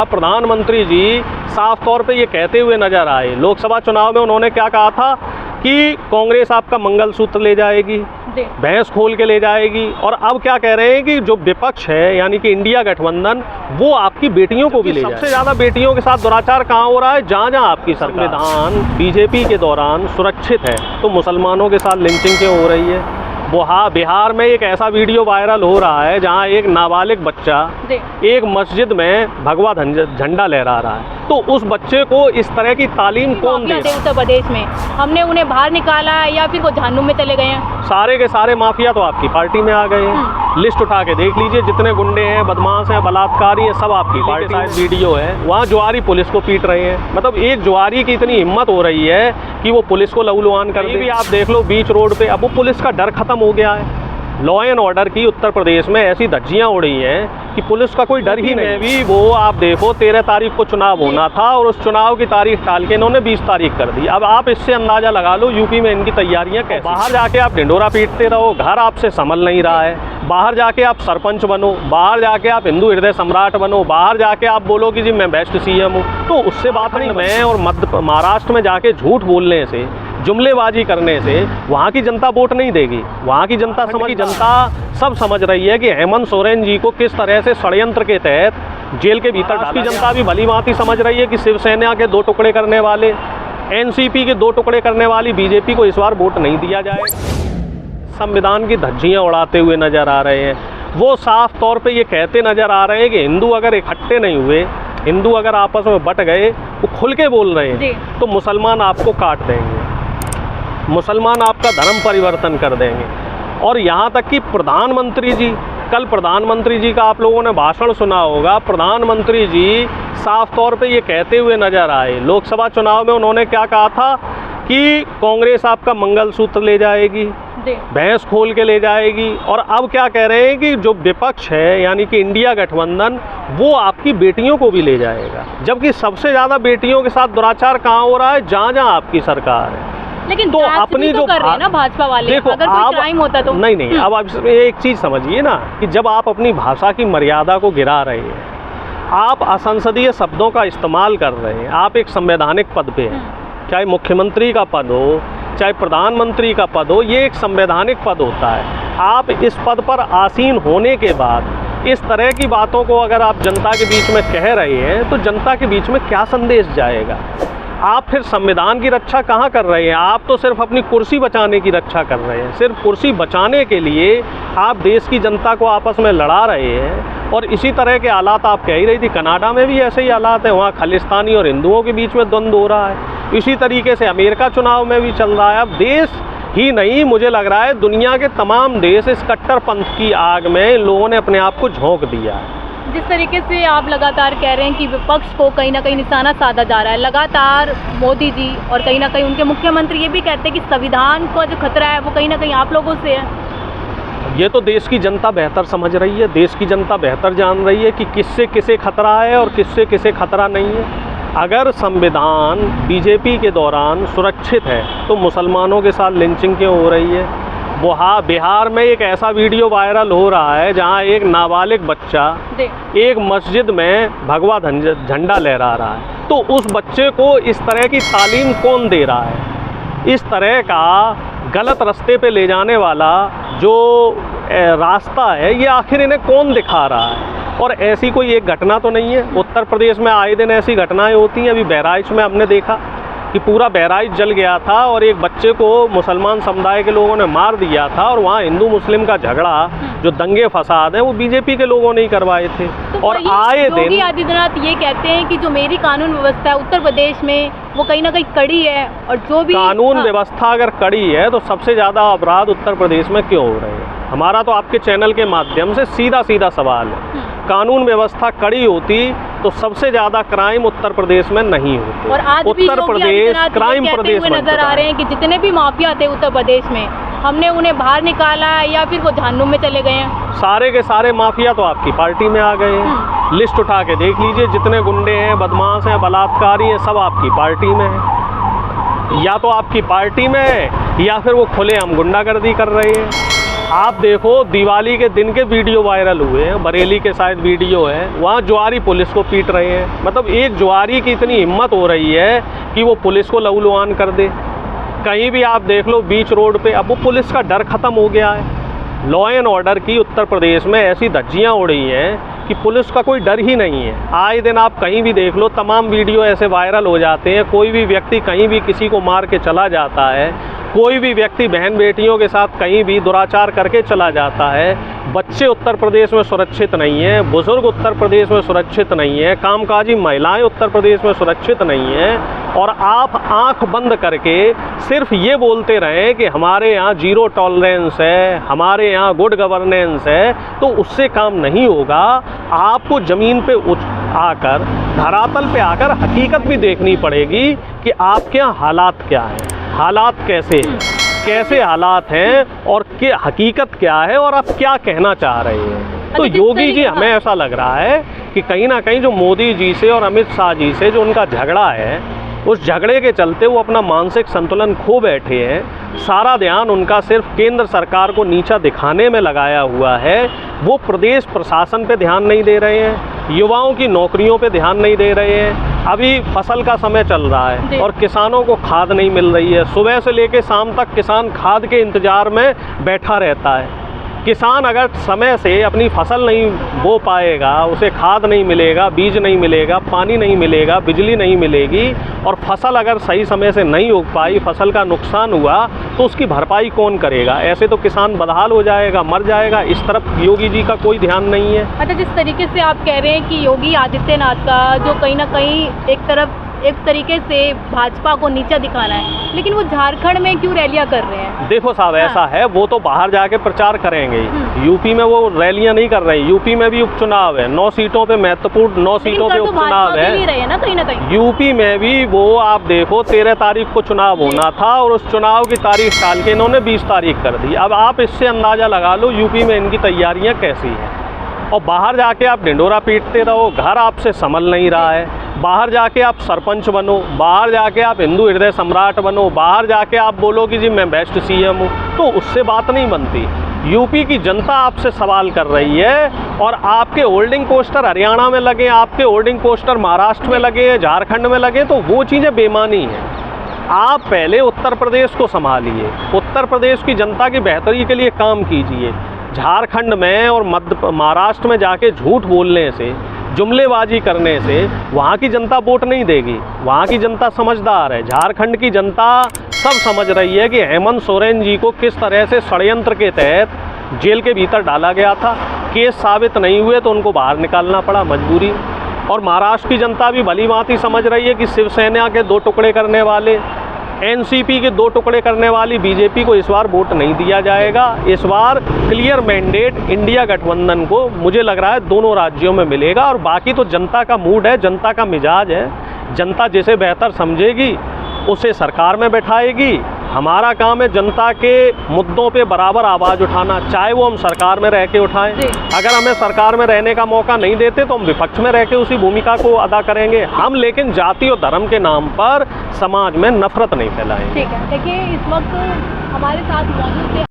प्रधानमंत्री जी साफ तौर पे ये कहते हुए नजर आए लोकसभा चुनाव में। उन्होंने क्या कहा था कि कांग्रेस आपका मंगलसूत्र ले जाएगी, भैंस खोल के ले जाएगी। और अब क्या कह रहे हैं कि जो विपक्ष है यानी कि इंडिया गठबंधन वो आपकी बेटियों को भी ले जाएगा। सबसे ज़्यादा बेटियों के साथ दुराचार कहाँ हो रहा है? जहाँ जहाँ आपकी संविधान बीजेपी के दौरान सुरक्षित है तो मुसलमानों के साथ लिंचिंग क्यों हो रही है? बिहार में एक ऐसा वीडियो वायरल हो रहा है जहां एक नाबालिग बच्चा एक मस्जिद में भगवा झंडा लहरा रहा है। तो उस बच्चे को इस तरह की तालीम कौन दे? उत्तर प्रदेश में हमने उन्हें बाहर निकाला है या फिर वो जहन्नुम में चले गए हैं? सारे के सारे माफिया तो आपकी पार्टी में आ गए हैं। लिस्ट उठा के देख लीजिए, जितने गुंडे हैं, बदमाश हैं, बलात्कारी हैं, सब आपकी पार्टी का वीडियो है। वहाँ जुआरी पुलिस को पीट रहे हैं। मतलब एक जुआरी की इतनी हिम्मत हो रही है कि वो पुलिस को लहूलुहान कर दे। भी आप देख लो बीच रोड पे, अब वो पुलिस का डर खत्म हो गया है। लॉ एंड ऑर्डर की उत्तर प्रदेश में ऐसी धज्जियां उड़ी हैं कि पुलिस का कोई डर ही नहीं। भी वो आप देखो 13 तारीख को चुनाव होना था और उस चुनाव की तारीख टाल के इन्होंने 20 तारीख कर दी। अब आप इससे अंदाजा लगा लो यूपी में इनकी तैयारियां कैसी। बाहर जाके आप ढिंडोरा पीटते रहो, घर आपसे संभल नहीं रहा है। बाहर जाके आप सरपंच बनो, बाहर जाके आप हिंदू हृदय सम्राट बनो, बाहर जाके आप बोलो कि जी मैं बेस्ट सीएम हूँ, तो उससे बात नहीं। मैं और महाराष्ट्र में जाके झूठ बोलने से, जुमलेबाजी करने से वहाँ की जनता वोट नहीं देगी। वहाँ की जनता सब समझ रही है कि हेमंत सोरेन जी को किस तरह से षड्यंत्र के तहत जेल के भीतर डाला। की जनता भी भली भांति समझ रही है कि शिवसेना के 2 टुकड़े करने वाले, एनसीपी के 2 टुकड़े करने वाली बीजेपी को इस बार वोट नहीं दिया जाए। संविधान की धज्जियां उड़ाते हुए नजर आ रहे हैं। वो साफ तौर पे ये कहते नजर आ रहे हैं कि हिंदू अगर इकट्ठे नहीं हुए, हिंदू अगर आपस में बट गए, वो खुल के बोल रहे हैं तो मुसलमान आपको काट देंगे, मुसलमान आपका धर्म परिवर्तन कर देंगे। और यहाँ तक कि प्रधानमंत्री जी, कल प्रधानमंत्री जी का आप लोगों ने भाषण सुना होगा। प्रधानमंत्री जी साफ तौर पे ये कहते हुए नजर आए लोकसभा चुनाव में। उन्होंने क्या कहा था कि कांग्रेस आपका मंगलसूत्र ले जाएगी, भैंस खोल के ले जाएगी। और अब क्या कह रहे हैं कि जो विपक्ष है यानी कि इंडिया गठबंधन वो आपकी बेटियों को भी ले जाएगा। जबकि सबसे ज़्यादा बेटियों के साथ दुराचार कहाँ हो रहा है? जहाँ जहाँ आपकी सरकार है। लेकिन तो अपनी जो कर रहे हैं ना भाजपा वाले, देखो अगर कोई क्राइम होता तो नहीं। अब आप एक चीज़ समझिए ना कि जब आप अपनी भाषा की मर्यादा को गिरा रहे हैं, आप असंसदीय शब्दों का इस्तेमाल कर रहे हैं, आप एक संवैधानिक पद पे हैं, चाहे मुख्यमंत्री का पद हो, चाहे प्रधानमंत्री का पद हो, ये एक संवैधानिक पद होता है। आप इस पद पर आसीन होने के बाद इस तरह की बातों को अगर आप जनता के बीच में कह रहे हैं तो जनता के बीच में क्या संदेश जाएगा? आप फिर संविधान की रक्षा कहाँ कर रहे हैं? आप तो सिर्फ अपनी कुर्सी बचाने की रक्षा कर रहे हैं। सिर्फ कुर्सी बचाने के लिए आप देश की जनता को आपस में लड़ा रहे हैं। और इसी तरह के हालात आप कह ही रही थी, कनाडा में भी ऐसे ही हालात है। वहाँ खालिस्तानी और हिंदुओं के बीच में द्वंद्व हो रहा है। इसी तरीके से अमेरिका चुनाव में भी चल रहा है। अब देश ही नहीं, मुझे लग रहा है दुनिया के तमाम देश इस कट्टरपंथ की आग में लोगों ने अपने आप को झोंक दिया है। जिस तरीके से आप लगातार कह रहे हैं कि विपक्ष को कहीं ना कहीं निशाना साधा जा रहा है, लगातार मोदी जी और कहीं ना कहीं उनके मुख्यमंत्री ये भी कहते हैं कि संविधान का जो खतरा है वो कहीं ना कहीं आप लोगों से है। ये तो देश की जनता बेहतर समझ रही है। देश की जनता बेहतर जान रही है कि किससे किसे खतरा है और किससे किसे खतरा नहीं है। अगर संविधान बीजेपी के दौरान सुरक्षित है तो मुसलमानों के साथ लिंचिंग क्यों हो रही है? बिहार में एक ऐसा वीडियो वायरल हो रहा है जहां एक नाबालिग बच्चा एक मस्जिद में भगवा झंडा लहरा रहा है। तो उस बच्चे को इस तरह की तालीम कौन दे रहा है? इस तरह का गलत रास्ते पे ले जाने वाला जो रास्ता है ये आखिर इन्हें कौन दिखा रहा है? और ऐसी कोई एक घटना तो नहीं है। उत्तर प्रदेश में आए दिन ऐसी घटनाएं होती हैं। अभी बहराइच में हमने देखा कि पूरा बहराइच जल गया था और एक बच्चे को मुसलमान समुदाय के लोगों ने मार दिया था। और वहाँ हिंदू मुस्लिम का झगड़ा, जो दंगे फसाद है, वो बीजेपी के लोगों ने ही करवाए थे। तो और आए दिन योगी आदित्यनाथ ये कहते हैं कि जो मेरी कानून व्यवस्था है उत्तर प्रदेश में वो कहीं ना कहीं कड़ी है। और जो भी कानून व्यवस्था अगर कड़ी है तो सबसे ज़्यादा अपराध उत्तर प्रदेश में क्यों हो रहे हैं? हमारा तो आपके चैनल के माध्यम से सीधा सीधा सवाल है। कानून व्यवस्था कड़ी होती तो सबसे ज्यादा क्राइम उत्तर प्रदेश में नहीं होते। और आज भी उत्तर प्रदेश क्राइम प्रदेश नजर आ रहे हैं कि जितने भी माफिया थे उत्तर प्रदेश में हमने उन्हें बाहर निकाला है या फिर वो जहन्नुम में चले गए हैं। सारे के सारे माफिया तो आपकी पार्टी में आ गए हैं। लिस्ट उठा के देख लीजिए, जितने गुंडे हैं, बदमाश हैं, बलात्कारी हैं, सब आपकी पार्टी में है। या तो आपकी पार्टी में या फिर वो खुलेआम गुंडागर्दी कर रहे हैं। आप देखो दिवाली के दिन के वीडियो वायरल हुए हैं, बरेली के शायद वीडियो है, वहाँ जुआरी पुलिस को पीट रहे हैं। मतलब एक जुआरी की इतनी हिम्मत हो रही है कि वो पुलिस को लहूलुहान कर दे। कहीं भी आप देख लो बीच रोड पे, अब वो पुलिस का डर ख़त्म हो गया है। लॉ एंड ऑर्डर की उत्तर प्रदेश में ऐसी धज्जियाँ उड़ रही हैं कि पुलिस का कोई डर ही नहीं है। आए दिन आप कहीं भी देख लो, तमाम वीडियो ऐसे वायरल हो जाते हैं। कोई भी व्यक्ति कहीं भी किसी को मार के चला जाता है, कोई भी व्यक्ति बहन बेटियों के साथ कहीं भी दुराचार करके चला जाता है। बच्चे उत्तर प्रदेश में सुरक्षित नहीं हैं, बुजुर्ग उत्तर प्रदेश में सुरक्षित नहीं है, कामकाजी महिलाएं उत्तर प्रदेश में सुरक्षित नहीं हैं। और आप आंख बंद करके सिर्फ ये बोलते रहें कि हमारे यहाँ जीरो टॉलरेंस है, हमारे यहाँ गुड गवर्नेंस है, तो उससे काम नहीं होगा। आपको ज़मीन पे आकर, धरातल पे आकर हकीकत भी देखनी पड़ेगी कि आपके यहाँ हालात क्या हैं, हालात कैसे हालात हैं और क्या हकीकत क्या है और आप क्या कहना चाह रहे हैं। तो योगी जी, हमें ऐसा लग रहा है कि कहीं ना कहीं जो मोदी जी से और अमित शाह जी से जो उनका झगड़ा है, उस झगड़े के चलते वो अपना मानसिक संतुलन खो बैठे हैं। सारा ध्यान उनका सिर्फ केंद्र सरकार को नीचा दिखाने में लगाया हुआ है। वो प्रदेश प्रशासन पे ध्यान नहीं दे रहे हैं, युवाओं की नौकरियों पे ध्यान नहीं दे रहे हैं। अभी फसल का समय चल रहा है और किसानों को खाद नहीं मिल रही है। सुबह से लेकर शाम तक किसान खाद के इंतज़ार में बैठा रहता है। किसान अगर समय से अपनी फसल नहीं बो पाएगा, उसे खाद नहीं मिलेगा, बीज नहीं मिलेगा, पानी नहीं मिलेगा, बिजली नहीं मिलेगी और फसल अगर सही समय से नहीं उग पाई, फसल का नुकसान हुआ, तो उसकी भरपाई कौन करेगा। ऐसे तो किसान बदहाल हो जाएगा, मर जाएगा। इस तरफ योगी जी का कोई ध्यान नहीं है। अच्छा, जिस तरीके से आप कह रहे हैं कि योगी आदित्यनाथ का जो कहीं ना कहीं एक तरीके से भाजपा को नीचा दिखाना है, लेकिन वो झारखंड में क्यों रैलियां कर रहे हैं? देखो साहब, ऐसा है, वो तो बाहर जाके प्रचार करेंगे। यूपी में वो रैलियां नहीं कर रहे। यूपी में भी उपचुनाव है, 9 सीटों पे महत्वपूर्ण 9 सीटों पे उपचुनाव है। ना कहीं ना कहीं यूपी में भी वो आप देखो 13 तारीख को चुनाव होना था और उस चुनाव की तारीख टाल के इन्होंने 20 तारीख कर दी। अब आप इससे अंदाज़ा लगा लो यूपी में इनकी तैयारियाँ कैसी हैं। और बाहर जाके आप ढिंढोरा पीटते रहो, घर आपसे संभल नहीं रहा है। बाहर जाके आप सरपंच बनो, बाहर जाके आप हिंदू हृदय सम्राट बनो, बाहर जाके आप बोलो कि जी मैं बेस्ट सीएम हूँ, तो उससे बात नहीं बनती। यूपी की जनता आपसे सवाल कर रही है और आपके होर्डिंग पोस्टर हरियाणा में लगे, आपके होर्डिंग पोस्टर महाराष्ट्र में लगे, झारखंड में लगे, तो वो चीज़ें बेमानी हैं। आप पहले उत्तर प्रदेश को संभालिए, उत्तर प्रदेश की जनता की बेहतरी के लिए काम कीजिए। झारखंड में और महाराष्ट्र में जाके झूठ बोलने से, जुमलेबाजी करने से वहाँ की जनता वोट नहीं देगी। वहाँ की जनता समझदार है। झारखंड की जनता सब समझ रही है कि हेमंत सोरेन जी को किस तरह से षड्यंत्र के तहत जेल के भीतर डाला गया था। केस साबित नहीं हुए तो उनको बाहर निकालना पड़ा, मजबूरी। और महाराष्ट्र की जनता भी भली भांति समझ रही है कि शिवसेना के 2 टुकड़े करने वाले, एनसीपी के 2 टुकड़े करने वाली बीजेपी को इस बार वोट नहीं दिया जाएगा। इस बार क्लियर मैंडेट इंडिया गठबंधन को मुझे लग रहा है दोनों राज्यों में मिलेगा। और बाकी तो जनता का मूड है, जनता का मिजाज है। जनता जिसे बेहतर समझेगी उसे सरकार में बैठाएगी। हमारा काम है जनता के मुद्दों पे बराबर आवाज़ उठाना, चाहे वो हम सरकार में रह के उठाएं। अगर हमें सरकार में रहने का मौका नहीं देते तो हम विपक्ष में रह के उसी भूमिका को अदा करेंगे हम, लेकिन जाति और धर्म के नाम पर समाज में नफरत नहीं फैलाएंगे। ठीक है, देखिए इस वक्त हमारे साथ मौजूद थे